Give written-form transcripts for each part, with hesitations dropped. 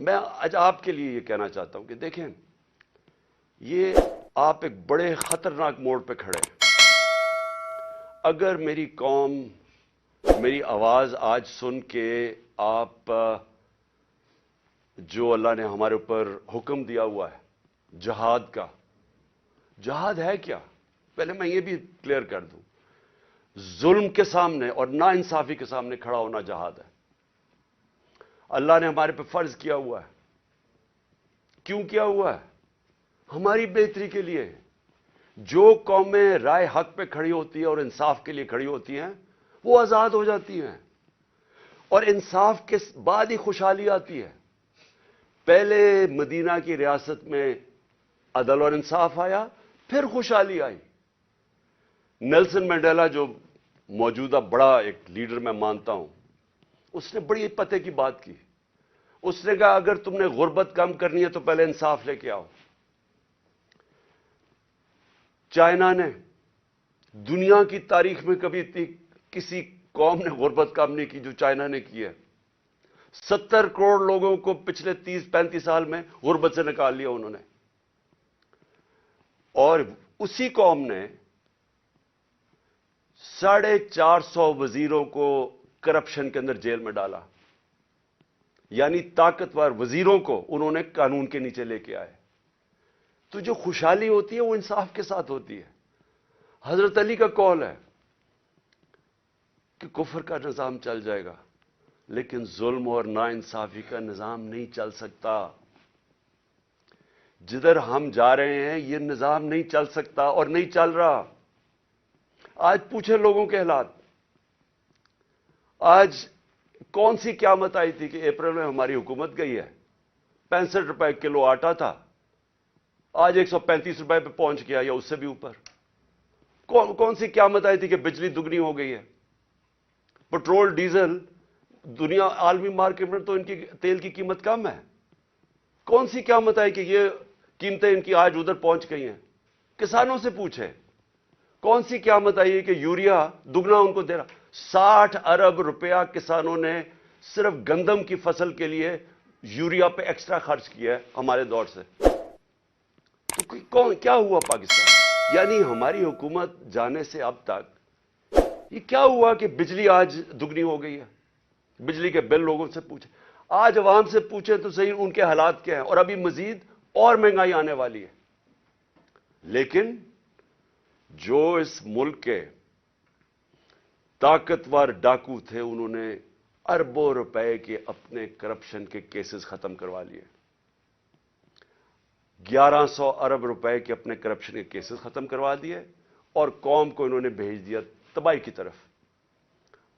میں آج آپ کے لیے یہ کہنا چاہتا ہوں کہ دیکھیں، یہ آپ ایک بڑے خطرناک موڑ پہ کھڑے ہیں۔ اگر میری قوم میری آواز آج سن کے آپ جو اللہ نے ہمارے اوپر حکم دیا ہوا ہے جہاد کا، جہاد ہے کیا؟ پہلے میں یہ بھی کلیئر کر دوں، ظلم کے سامنے اور ناانصافی کے سامنے کھڑا ہونا جہاد ہے۔ اللہ نے ہمارے پہ فرض کیا ہوا ہے۔ کیوں کیا ہوا ہے؟ ہماری بہتری کے لیے۔ جو قومیں رائے حق پہ کھڑی ہوتی ہیں اور انصاف کے لیے کھڑی ہوتی ہیں وہ آزاد ہو جاتی ہیں، اور انصاف کے بعد ہی خوشحالی آتی ہے۔ پہلے مدینہ کی ریاست میں عدل اور انصاف آیا، پھر خوشحالی آئی۔ نیلسن منڈیلا جو موجودہ بڑا ایک لیڈر میں مانتا ہوں، اس نے بڑی پتے کی بات کی۔ اس نے کہا اگر تم نے غربت کم کرنی ہے تو پہلے انصاف لے کے آؤ۔ چائنا نے دنیا کی تاریخ میں کبھی کسی قوم نے غربت کم نہیں کی جو چائنا نے کی ہے۔ 70 کروڑ لوگوں کو پچھلے 30-35 سال میں غربت سے نکال لیا انہوں نے، اور اسی قوم نے 450 وزیروں کو کرپشن کے اندر جیل میں ڈالا، یعنی طاقتور وزیروں کو انہوں نے قانون کے نیچے لے کے آئے۔ تو جو خوشحالی ہوتی ہے وہ انصاف کے ساتھ ہوتی ہے۔ حضرت علی کا قول ہے کہ کفر کا نظام چل جائے گا لیکن ظلم اور ناانصافی کا نظام نہیں چل سکتا۔ جدھر ہم جا رہے ہیں یہ نظام نہیں چل سکتا اور نہیں چل رہا۔ آج پوچھیں لوگوں کے حالات۔ آج کون سی قیامت آئی تھی کہ اپریل میں ہماری حکومت گئی ہے؟ 65 روپے کلو آٹا تھا، آج 135 روپے پہ پہنچ گیا یا اس سے بھی اوپر۔ کون سی قیامت آئی تھی کہ بجلی دگنی ہو گئی ہے؟ پٹرول ڈیزل دنیا عالمی مارکیٹ میں تو ان کی تیل کی قیمت کم ہے۔ کون سی قیامت آئی کہ یہ قیمتیں ان کی آج ادھر پہنچ گئی ہیں؟ کسانوں سے پوچھیں کون سی قیامت آئی ہے کہ یوریا دگنا ان کو دے رہا؟ 60 ارب روپیہ کسانوں نے صرف گندم کی فصل کے لیے یوریا پہ ایکسٹرا خرچ کیا ہے ہمارے دور سے۔ تو کیا ہوا پاکستان؟ یعنی ہماری حکومت جانے سے اب تک یہ کیا ہوا کہ بجلی آج دگنی ہو گئی ہے؟ بجلی کے بل لوگوں سے پوچھیں، آج عوام سے پوچھیں تو صحیح ان کے حالات کیا ہیں، اور ابھی مزید اور مہنگائی آنے والی ہے۔ لیکن جو اس ملک کے طاقتور ڈاکو تھے انہوں نے اربوں روپے کے اپنے کرپشن کے کیسز ختم کروا لیے۔ 1100 ارب روپے کے اپنے کرپشن کے کیسز ختم کروا دیے اور قوم کو انہوں نے بھیج دیا تباہی کی طرف۔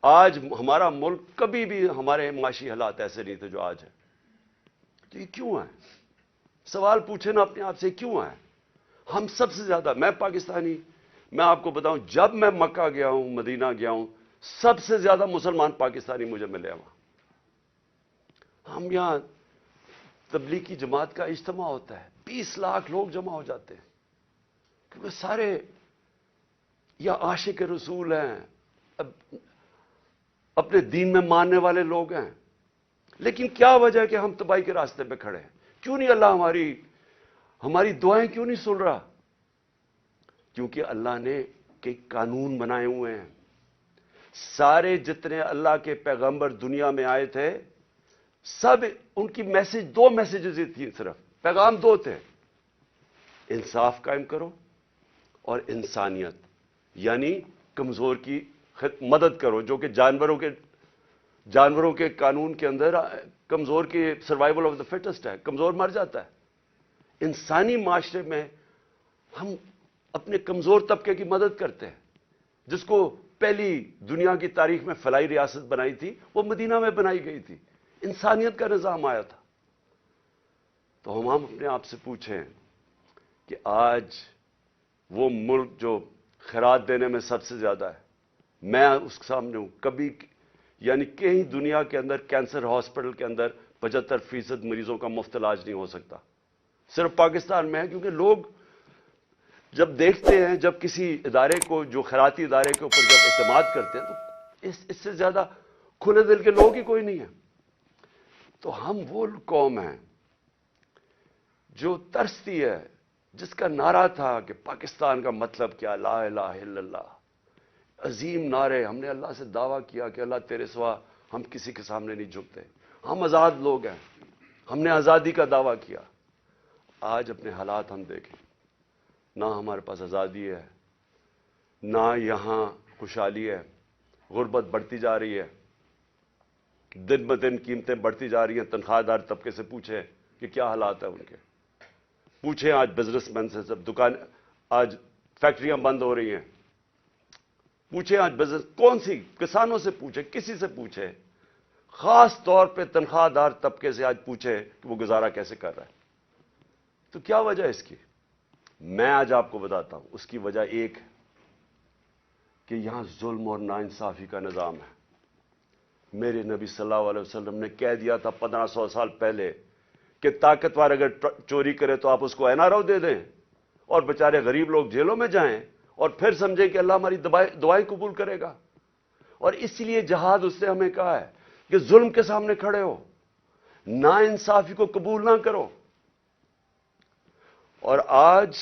آج ہمارا ملک، کبھی بھی ہمارے معاشی حالات ایسے نہیں تھے جو آج ہے۔ تو یہ کیوں ہے؟ سوال پوچھیں نا اپنے آپ سے، کیوں ہے؟ ہم سب سے زیادہ، میں پاکستانی، میں آپ کو بتاؤں جب میں مکہ گیا ہوں، مدینہ گیا ہوں، سب سے زیادہ مسلمان پاکستانی مجھے ملے وہاں۔ ہم یہاں تبلیغی جماعت کا اجتماع ہوتا ہے، 20 لاکھ لوگ جمع ہو جاتے ہیں، کیونکہ سارے یا عاشق رسول ہیں، اپنے دین میں ماننے والے لوگ ہیں۔ لیکن کیا وجہ ہے کہ ہم تباہی کے راستے پہ کھڑے ہیں؟ کیوں نہیں اللہ ہماری دعائیں کیوں نہیں سن رہا؟ کیونکہ اللہ نے کئی قانون بنائے ہوئے ہیں۔ سارے جتنے اللہ کے پیغمبر دنیا میں آئے تھے، سب ان کی دو میسیجز ہی تھیں، صرف پیغام دو تھے: انصاف قائم کرو اور انسانیت، یعنی کمزور کی مدد کرو، جو کہ جانوروں کے قانون کے اندر کمزور کی سروائیول آف دا فٹسٹ ہے، کمزور مر جاتا ہے۔ انسانی معاشرے میں ہم اپنے کمزور طبقے کی مدد کرتے ہیں۔ جس کو پہلی دنیا کی تاریخ میں فلاحی ریاست بنائی تھی وہ مدینہ میں بنائی گئی تھی، انسانیت کا نظام آیا تھا۔ تو ہم اپنے آپ سے پوچھیں کہ آج وہ ملک جو خیرات دینے میں سب سے زیادہ ہے، میں اس کے سامنے ہوں، کبھی یعنی کہیں دنیا کے اندر کینسر ہاسپٹل کے اندر 75% مریضوں کا مفت علاج نہیں ہو سکتا، صرف پاکستان میں ہے۔ کیونکہ لوگ جب دیکھتے ہیں، جب کسی ادارے کو، جو خیراتی ادارے کے اوپر جب اعتماد کرتے ہیں، تو اس سے زیادہ کھلے دل کے لوگ ہی کوئی نہیں ہے۔ تو ہم وہ قوم ہیں جو ترستی ہے، جس کا نعرہ تھا کہ پاکستان کا مطلب کیا، لا الہ الا اللہ، عظیم نعرے. ہم نے اللہ سے دعویٰ کیا کہ اللہ تیرے سوا ہم کسی کے سامنے نہیں جھکتے، ہم آزاد لوگ ہیں، ہم نے آزادی کا دعویٰ کیا. آج اپنے حالات ہم دیکھیں، نہ ہمارے پاس آزادی ہے، نہ یہاں خوشحالی ہے. غربت بڑھتی جا رہی ہے، دن بدن قیمتیں بڑھتی جا رہی ہیں. تنخواہ دار طبقے سے پوچھیں کہ کیا حالات ہیں ان کے. پوچھیں آج بزنس مین سے، سب دکان، آج فیکٹریاں بند ہو رہی ہیں. پوچھیں آج بزنس، کون سی، کسانوں سے پوچھیں، کسی سے پوچھیں، خاص طور پہ تنخواہ دار طبقے سے آج پوچھیں کہ وہ گزارا کیسے کر رہا ہے. تو کیا وجہ ہے اس کی؟ میں آج آپ کو بتاتا ہوں. اس کی وجہ ایک ہے کہ یہاں ظلم اور ناانصافی کا نظام ہے. میرے نبی صلی اللہ علیہ وسلم نے کہہ دیا تھا 1500 سال پہلے کہ طاقتور اگر چوری کرے تو آپ اس کو این آر او دے دیں، اور بیچارے غریب لوگ جیلوں میں جائیں، اور پھر سمجھیں کہ اللہ ہماری دعائیں قبول کرے گا. اور اس لیے جہاد اس نے ہمیں کہا ہے کہ ظلم کے سامنے کھڑے ہو، ناانصافی کو قبول نہ کرو. اور آج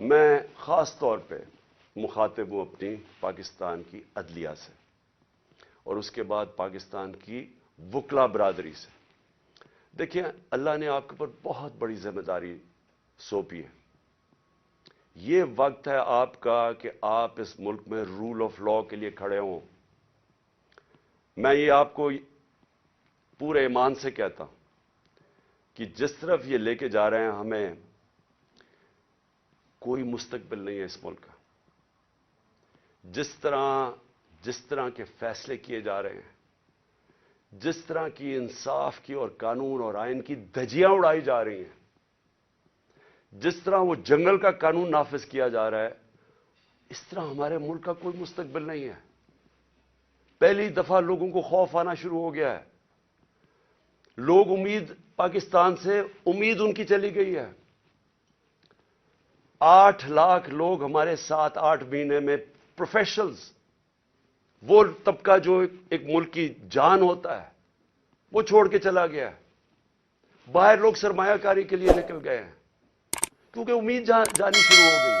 میں خاص طور پہ مخاطب ہوں اپنی پاکستان کی عدلیہ سے، اور اس کے بعد پاکستان کی وکلا برادری سے. دیکھیں، اللہ نے آپ کے اوپر بہت بڑی ذمہ داری سونپی ہے. یہ وقت ہے آپ کا کہ آپ اس ملک میں رول آف لا کے لیے کھڑے ہوں. میں یہ آپ کو پورے ایمان سے کہتا ہوں کہ جس طرف یہ لے کے جا رہے ہیں، ہمیں کوئی مستقبل نہیں ہے اس ملک کا. جس طرح کے فیصلے کیے جا رہے ہیں، جس طرح کی انصاف کی اور قانون اور آئین کی دھجیاں اڑائی جا رہی ہیں، جس طرح وہ جنگل کا قانون نافذ کیا جا رہا ہے، اس طرح ہمارے ملک کا کوئی مستقبل نہیں ہے. پہلی دفعہ لوگوں کو خوف آنا شروع ہو گیا ہے. لوگ پاکستان سے امید ان کی چلی گئی ہے. 8 لاکھ لوگ ہمارے 7-8 مہینے میں پروفیشنلز، وہ طبقہ جو ایک ملک کی جان ہوتا ہے، وہ چھوڑ کے چلا گیا ہے. باہر لوگ سرمایہ کاری کے لیے نکل گئے ہیں کیونکہ امید جانی شروع ہو گئی.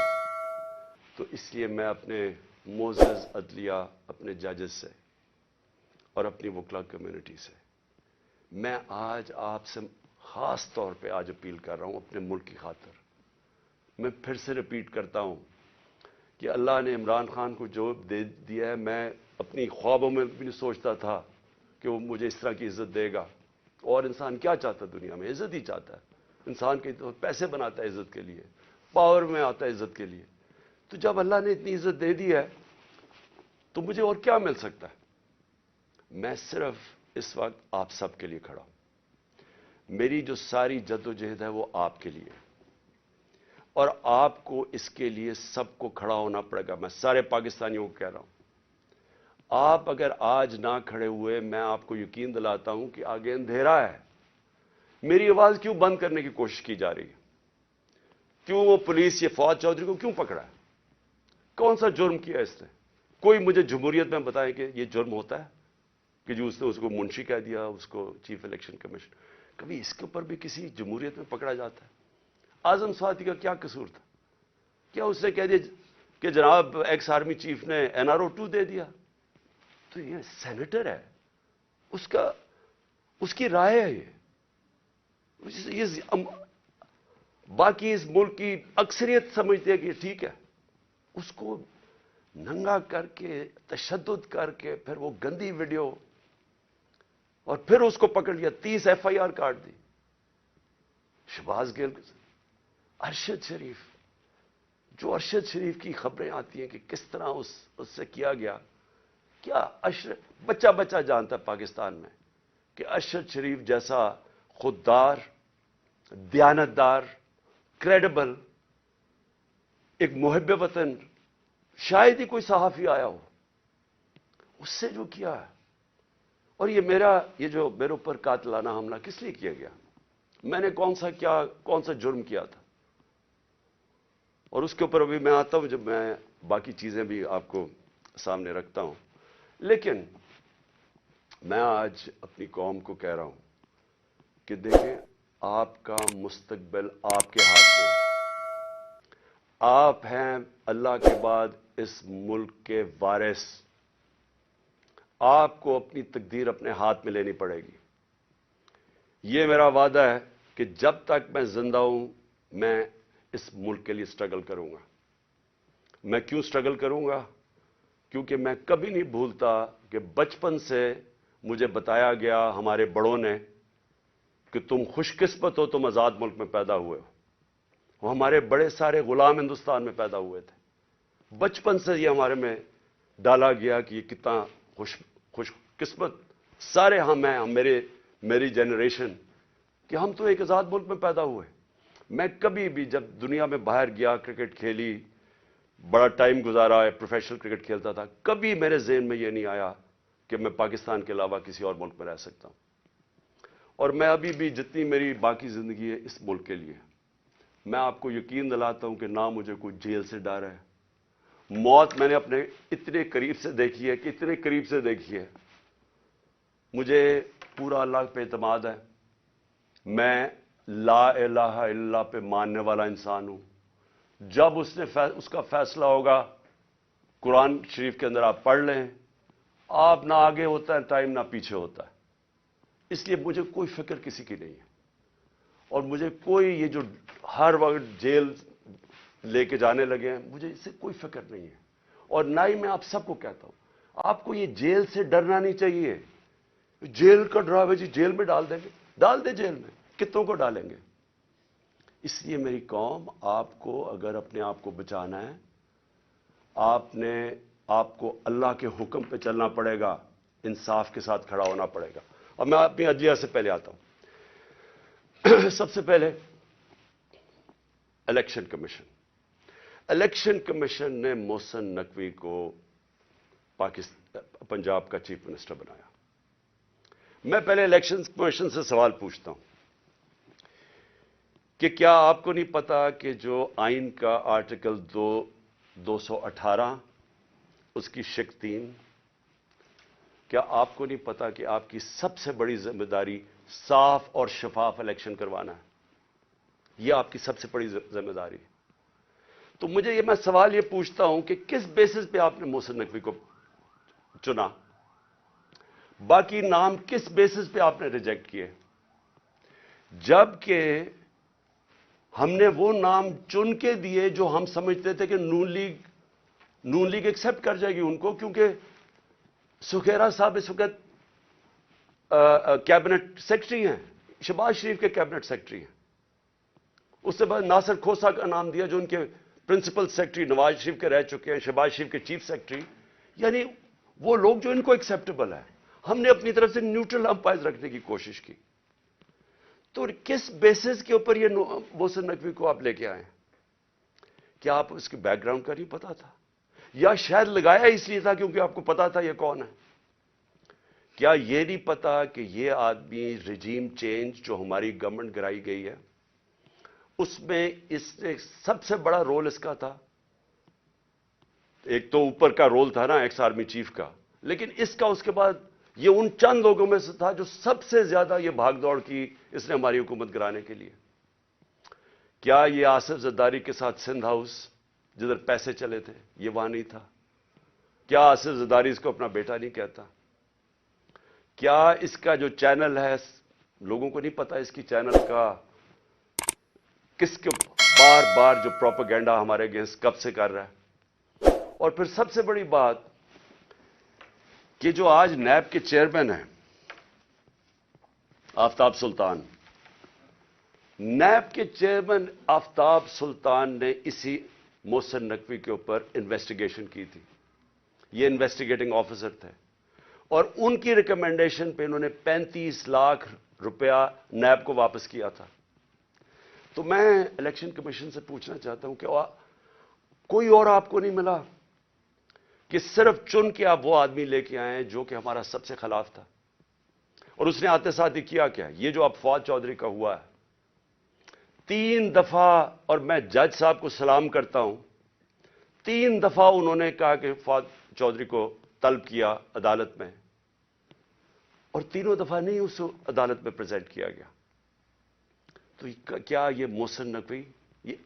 تو اس لیے میں اپنے معزز عدلیہ، اپنے ججز سے اور اپنی وکلا کمیونٹی سے، میں آج آپ سے خاص طور پہ آج اپیل کر رہا ہوں اپنے ملک کی خاطر. میں پھر سے ریپیٹ کرتا ہوں کہ اللہ نے عمران خان کو جو دے دیا ہے، میں اپنی خوابوں میں بھی نہیں سوچتا تھا کہ وہ مجھے اس طرح کی عزت دے گا. اور انسان کیا چاہتا ہے دنیا میں؟ عزت ہی چاہتا ہے. انسان کے پیسے بناتا ہے عزت کے لیے، پاور میں آتا ہے عزت کے لیے. تو جب اللہ نے اتنی عزت دے دی ہے تو مجھے اور کیا مل سکتا ہے؟ میں صرف اس وقت آپ سب کے لیے کھڑا ہوں. میری جو ساری جدوجہد ہے وہ آپ کے لیے، اور آپ کو اس کے لیے سب کو کھڑا ہونا پڑے گا. میں سارے پاکستانیوں کو کہہ رہا ہوں، آپ اگر آج نہ کھڑے ہوئے، میں آپ کو یقین دلاتا ہوں کہ آگے اندھیرا ہے. میری آواز کیوں بند کرنے کی کوشش کی جا رہی ہے؟ کیوں وہ پولیس یہ فواد چودھری کو کیوں پکڑا ہے؟ کون سا جرم کیا اس نے؟ کوئی مجھے جمہوریت میں بتائے کہ یہ جرم ہوتا ہے کہ جو اس نے اس کو منشی کہہ دیا، اس کو چیف الیکشن کمیشن. کبھی اس کے اوپر بھی کسی جمہوریت میں پکڑا جاتا ہے؟ اعظم سواتی کا کیا قصور تھا؟ کیا اس نے کہہ دیا کہ جناب ایکس آرمی چیف نے NRO-2 دے دیا؟ تو یہ سینیٹر ہے، اس کی رائے ہے. یہ باقی اس ملک کی اکثریت سمجھتے ہیں کہ یہ ٹھیک ہے. اس کو ننگا کر کے، تشدد کر کے، پھر وہ گندی ویڈیو، اور پھر اس کو پکڑ لیا، 30 FIR کاٹ دی. شہباز گل، ارشد شریف، جو ارشد شریف کی خبریں آتی ہیں کہ کس طرح اس سے کیا گیا. کیا بچہ جانتا ہے پاکستان میں کہ ارشد شریف جیسا خوددار، دیانتدار، کریڈیبل، ایک محب وطن، شاید ہی کوئی صحافی آیا ہو. اس سے جو کیا ہے. اور یہ جو میرے اوپر قاتلانہ حملہ کس لیے کیا گیا؟ میں نے کون سا جرم کیا تھا؟ اور اس کے اوپر ابھی میں آتا ہوں جب میں باقی چیزیں بھی آپ کو سامنے رکھتا ہوں. لیکن میں آج اپنی قوم کو کہہ رہا ہوں کہ دیکھیں آپ کا مستقبل آپ کے ہاتھ میں ہے. آپ ہیں اللہ کے بعد اس ملک کے وارث. آپ کو اپنی تقدیر اپنے ہاتھ میں لینی پڑے گی. یہ میرا وعدہ ہے کہ جب تک میں زندہ ہوں میں اس ملک کے لیے سٹرگل کروں گا. میں کیوں سٹرگل کروں گا؟ کیونکہ میں کبھی نہیں بھولتا کہ بچپن سے مجھے بتایا گیا ہمارے بڑوں نے کہ تم خوش قسمت ہو، تم آزاد ملک میں پیدا ہوئے ہو. وہ ہمارے بڑے سارے غلام ہندوستان میں پیدا ہوئے تھے. بچپن سے یہ ہمارے میں ڈالا گیا کہ یہ کتنا خوش قسمت سارے ہم ہیں، میری جنریشن، کہ ہم تو ایک آزاد ملک میں پیدا ہوئے. میں کبھی بھی جب دنیا میں باہر گیا، کرکٹ کھیلی، بڑا ٹائم گزارا ہے، پروفیشنل کرکٹ کھیلتا تھا، کبھی میرے ذہن میں یہ نہیں آیا کہ میں پاکستان کے علاوہ کسی اور ملک میں رہ سکتا ہوں. اور میں ابھی بھی جتنی میری باقی زندگی ہے اس ملک کے لیے. میں آپ کو یقین دلاتا ہوں کہ نہ مجھے کوئی جیل سے ڈر ہے. موت میں نے اپنے اتنے قریب سے دیکھی ہے کہ اتنے قریب سے دیکھی ہے. مجھے پورا اللہ پہ اعتماد ہے. میں لا الہ الا اللہ پہ ماننے والا انسان ہوں. جب اس کا فیصلہ ہوگا، قرآن شریف کے اندر آپ پڑھ لیں، آپ نہ آگے ہوتا ہے ٹائم نہ پیچھے ہوتا ہے. اس لیے مجھے کوئی فکر کسی کی نہیں ہے. اور مجھے کوئی یہ جو ہر وقت جیل لے کے جانے لگے ہیں، مجھے اس سے کوئی فکر نہیں ہے. اور نہ ہی میں آپ سب کو کہتا ہوں آپ کو یہ جیل سے ڈرنا نہیں چاہیے. جیل کا ڈراوے جی جیل میں ڈال دیں گے، ڈال دیں جیل میں، کتنوں کو ڈالیں گے. اس لیے میری قوم، آپ کو اگر اپنے آپ کو بچانا ہے، آپ کو اللہ کے حکم پہ چلنا پڑے گا، انصاف کے ساتھ کھڑا ہونا پڑے گا. اور میں اپنی عدلیہ سے پہلے آتا ہوں. سب سے پہلے الیکشن کمیشن. الیکشن کمیشن نے محسن نقوی کو پنجاب کا چیف منسٹر بنایا. میں پہلے الیکشن کمیشن سے سوال پوچھتا ہوں کہ کیا آپ کو نہیں پتا کہ جو آئین کا آرٹیکل 218 اس کی شق 3، کیا آپ کو نہیں پتا کہ آپ کی سب سے بڑی ذمہ داری صاف اور شفاف الیکشن کروانا ہے؟ یہ آپ کی سب سے بڑی ذمہ داری ہے. تو مجھے میں سوال یہ پوچھتا ہوں کہ کس بیسس پہ آپ نے محسن نقوی کو چنا؟ باقی نام کس بیسس پہ آپ نے ریجیکٹ کیے؟ جبکہ ہم نے وہ نام چن کے دیے جو ہم سمجھتے تھے کہ نون لیگ ایکسپٹ کر جائے گی ان کو، کیونکہ سکھیرا صاحب اس وقت کیبنٹ سیکرٹری ہیں، شہباز شریف کے کیبنٹ سیکرٹری ہیں. اس سے بعد ناصر کھوسا کا نام دیا جو ان کے پرنسپل سیکرٹری نواز شریف کے رہ چکے ہیں، شہباز شریف کے چیف سیکرٹری. یعنی وہ لوگ جو ان کو ایکسیپٹیبل ہے. ہم نے اپنی طرف سے نیوٹرل امپائر رکھنے کی کوشش کی. تو کس بیسس کے اوپر یہ محسن نقوی کو آپ لے کے آئے؟ کیا آپ اس کے بیک گراؤنڈ کا نہیں پتا تھا؟ یا شاید لگایا اس لیے تھا کیونکہ آپ کو پتا تھا یہ کون ہے؟ کیا یہ نہیں پتا کہ یہ آدمی رجیم چینج جو ہماری گورنمنٹ گرائی گئی ہے اس میں اس نے سب سے بڑا رول اس کا تھا. ایک تو اوپر کا رول تھا نا ایکس آرمی چیف کا، لیکن اس کا اس کے بعد یہ ان چند لوگوں میں سے تھا جو سب سے زیادہ یہ بھاگ دوڑ کی اس نے ہماری حکومت گرانے کے لیے. کیا یہ آصف زرداری کے ساتھ سندھ ہاؤس جدھر پیسے چلے تھے یہ وہاں نہیں تھا؟ کیا آصف زرداری اس کو اپنا بیٹا نہیں کہتا؟ کیا اس کا جو چینل ہے لوگوں کو نہیں پتا اس کی چینل کا کس کے بار بار جو پروپیگنڈا ہمارے اگینسٹ کب سے کر رہا ہے؟ اور پھر سب سے بڑی بات کہ جو آج نیب کے چیئرمین ہیں آفتاب سلطان، نیب کے چیئرمین آفتاب سلطان نے اسی محسن نقوی کے اوپر انویسٹیگیشن کی تھی. یہ انویسٹیگیٹنگ آفیسر تھے اور ان کی ریکمنڈیشن پہ انہوں نے 35 لاکھ روپیہ نیب کو واپس کیا تھا. تو میں الیکشن کمیشن سے پوچھنا چاہتا ہوں کہ کوئی اور آپ کو نہیں ملا کہ صرف چن کے آپ وہ آدمی لے کے آئے جو کہ ہمارا سب سے خلاف تھا؟ اور اس نے آتے ساتھ ہی کیا کیا؟ یہ جو اب فواد چودھری کا ہوا ہے 3 دفعہ، اور میں جج صاحب کو سلام کرتا ہوں، 3 دفعہ انہوں نے کہا کہ فواد چودھری کو طلب کیا عدالت میں، اور تینوں دفعہ نہیں اس عدالت میں پریزنٹ کیا گیا. تو کیا یہ محسن نقوی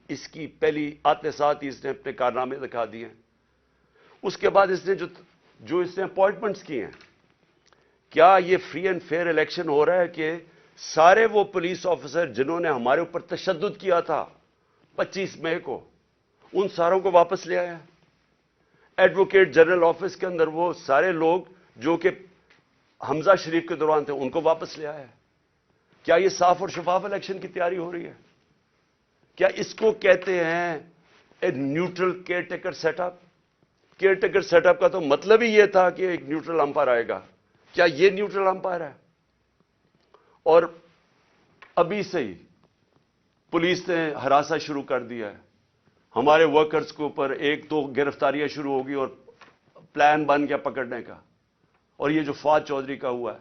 اس کی پہلی آتے ساتھ ہی اس نے اپنے کارنامے دکھا دیے ہیں. اس کے بعد اس نے جو اس نے اپوائنٹمنٹس کی ہیں, کیا یہ فری اینڈ فیئر الیکشن ہو رہا ہے کہ سارے وہ پولیس آفیسر جنہوں نے ہمارے اوپر تشدد کیا تھا 25 مئی کو, ان ساروں کو واپس لے آیا ہے. ایڈوکیٹ جنرل آفس کے اندر وہ سارے لوگ جو کہ حمزہ شریف کے دوران تھے ان کو واپس لے آیا ہے. کیا یہ صاف اور شفاف الیکشن کی تیاری ہو رہی ہے؟ کیا اس کو کہتے ہیں a neutral caretaker set up? Caretaker set up کا تو مطلب ہی یہ تھا کہ ایک نیوٹرل امپائر آئے گا. کیا یہ نیوٹرل امپائر ہے؟ اور ابھی سے ہی پولیس نے ہراساں شروع کر دیا ہے. ہمارے ورکرز کے اوپر 1-2 گرفتاریاں شروع ہوگی اور پلان بن گیا پکڑنے کا. اور یہ جو فواد چودھری کا ہوا ہے,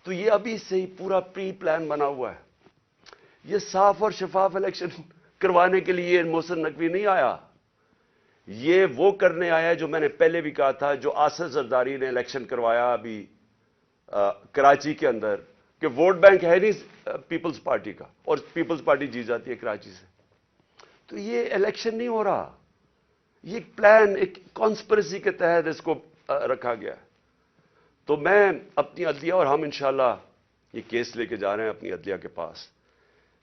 تو یہ ابھی سے ہی پورا پری پلان بنا ہوا ہے. یہ صاف اور شفاف الیکشن کروانے کے لیے محسن نقوی نہیں آیا. یہ وہ کرنے آیا جو میں نے پہلے بھی کہا تھا, جو آصف زرداری نے الیکشن کروایا ابھی کراچی کے اندر, کہ ووٹ بینک ہے نہیں پیپلز پارٹی کا, اور پیپلز پارٹی جیت جاتی ہے کراچی سے. تو یہ الیکشن نہیں ہو رہا, یہ ایک پلان, ایک کانسپریسی کے تحت اس کو رکھا گیا ہے. تو میں اپنی عدلیہ, اور ہم انشاءاللہ یہ کیس لے کے جا رہے ہیں اپنی عدلیہ کے پاس,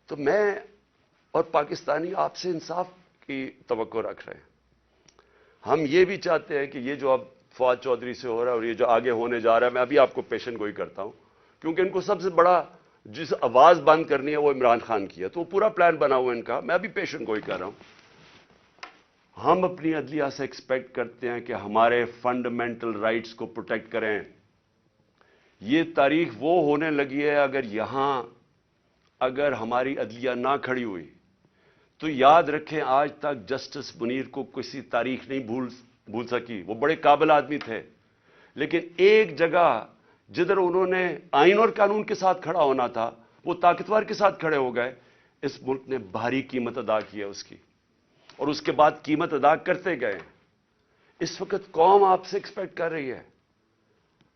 تو میں اور پاکستانی آپ سے انصاف کی توقع رکھ رہے ہیں. ہم یہ بھی چاہتے ہیں کہ یہ جو اب فواد چودھری سے ہو رہا ہے اور یہ جو آگے ہونے جا رہا ہے, میں ابھی آپ کو پیشن گوئی کرتا ہوں, کیونکہ ان کو سب سے بڑا جس آواز بند کرنی ہے وہ عمران خان کی ہے, تو وہ پورا پلان بنا ہوا ہے ان کا. میں ابھی پیشن گوئی کر رہا ہوں. ہم اپنی عدلیہ سے ایکسپیکٹ کرتے ہیں کہ ہمارے فنڈامنٹل رائٹس کو پروٹیکٹ کریں. یہ تاریخ وہ ہونے لگی ہے, اگر ہماری عدلیہ نہ کھڑی ہوئی تو یاد رکھیں آج تک جسٹس منیر کو کسی تاریخ نہیں بھول سکی. وہ بڑے قابل آدمی تھے, لیکن ایک جگہ جدھر انہوں نے آئین اور قانون کے ساتھ کھڑا ہونا تھا وہ طاقتور کے ساتھ کھڑے ہو گئے. اس ملک نے بھاری قیمت ادا کی ہے اس کی, اور اس کے بعد قیمت ادا کرتے گئے. اس وقت قوم آپ سے ایکسپیکٹ کر رہی ہے,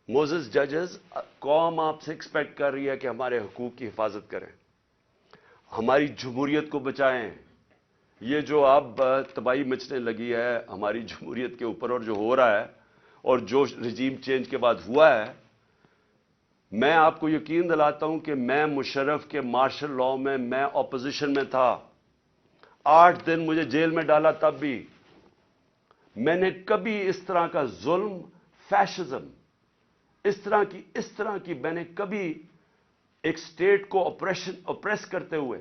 موزز ججز, قوم آپ سے ایکسپیکٹ کر رہی ہے کہ ہمارے حقوق کی حفاظت کریں, ہماری جمہوریت کو بچائیں. یہ جو اب تباہی مچنے لگی ہے ہماری جمہوریت کے اوپر, اور جو ہو رہا ہے اور جو رجیم چینج کے بعد ہوا ہے, میں آپ کو یقین دلاتا ہوں کہ میں مشرف کے مارشل لاء میں اپوزیشن میں تھا. 8 دن مجھے جیل میں ڈالا, تب بھی میں نے کبھی اس طرح کا ظلم, فیشزم, اس طرح کی میں نے کبھی ایک سٹیٹ کو اپریس کرتے ہوئے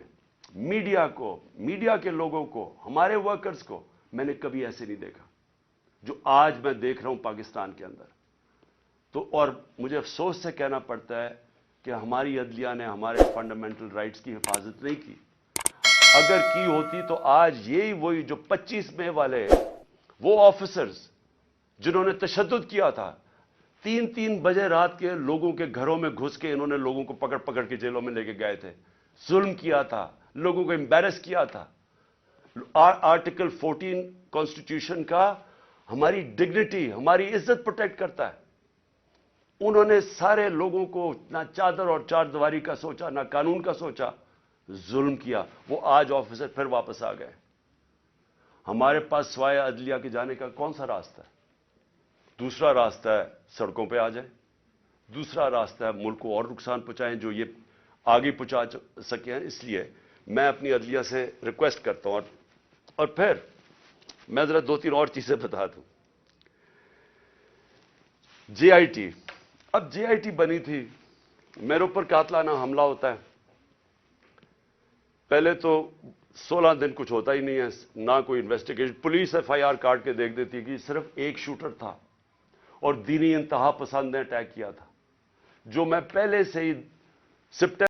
میڈیا کے لوگوں کو, ہمارے ورکرز کو, میں نے کبھی ایسے نہیں دیکھا جو آج میں دیکھ رہا ہوں پاکستان کے اندر. تو اور مجھے افسوس سے کہنا پڑتا ہے کہ ہماری عدلیہ نے ہمارے فنڈامنٹل رائٹس کی حفاظت نہیں کی. اگر کی ہوتی تو آج وہی جو 25 مئی والے وہ آفیسرز جنہوں نے تشدد کیا تھا, 3 بجے رات کے لوگوں کے گھروں میں گھس کے انہوں نے لوگوں کو پکڑ کے جیلوں میں لے کے گئے تھے, ظلم کیا تھا, لوگوں کو امبیرس کیا تھا. آرٹیکل 14 کانسٹیٹیوشن کا ہماری ڈگنیٹی, ہماری عزت پروٹیکٹ کرتا ہے. انہوں نے سارے لوگوں کو نہ چادر اور چار دیواری کا سوچا, نہ قانون کا سوچا, ظلم کیا. وہ آج آفیسر پھر واپس آ گئے. ہمارے پاس سوائے عدلیہ کے جانے کا کون سا راستہ ہے؟ دوسرا راستہ ہے سڑکوں پہ آ جائیں, دوسرا راستہ ہے ملک کو اور نقصان پہنچائیں جو یہ آگے پہنچا سکے ہیں. اس لیے میں اپنی عدلیہ سے ریکویسٹ کرتا ہوں. اور پھر میں ذرا 2-3 اور چیزیں بتا دوں. جے آئی ٹی, اب جے آئی ٹی بنی تھی, میرے اوپر قاتلانہ حملہ ہوتا ہے. پہلے تو 16 دن کچھ ہوتا ہی نہیں ہے, نہ کوئی investigation. Police F I R کاٹ کے دیکھ دیتی کہ صرف ایک شوٹر تھا اور دینی انتہا پسند نے اٹیک کیا تھا, جو میں پہلے سے ہی سپٹمبر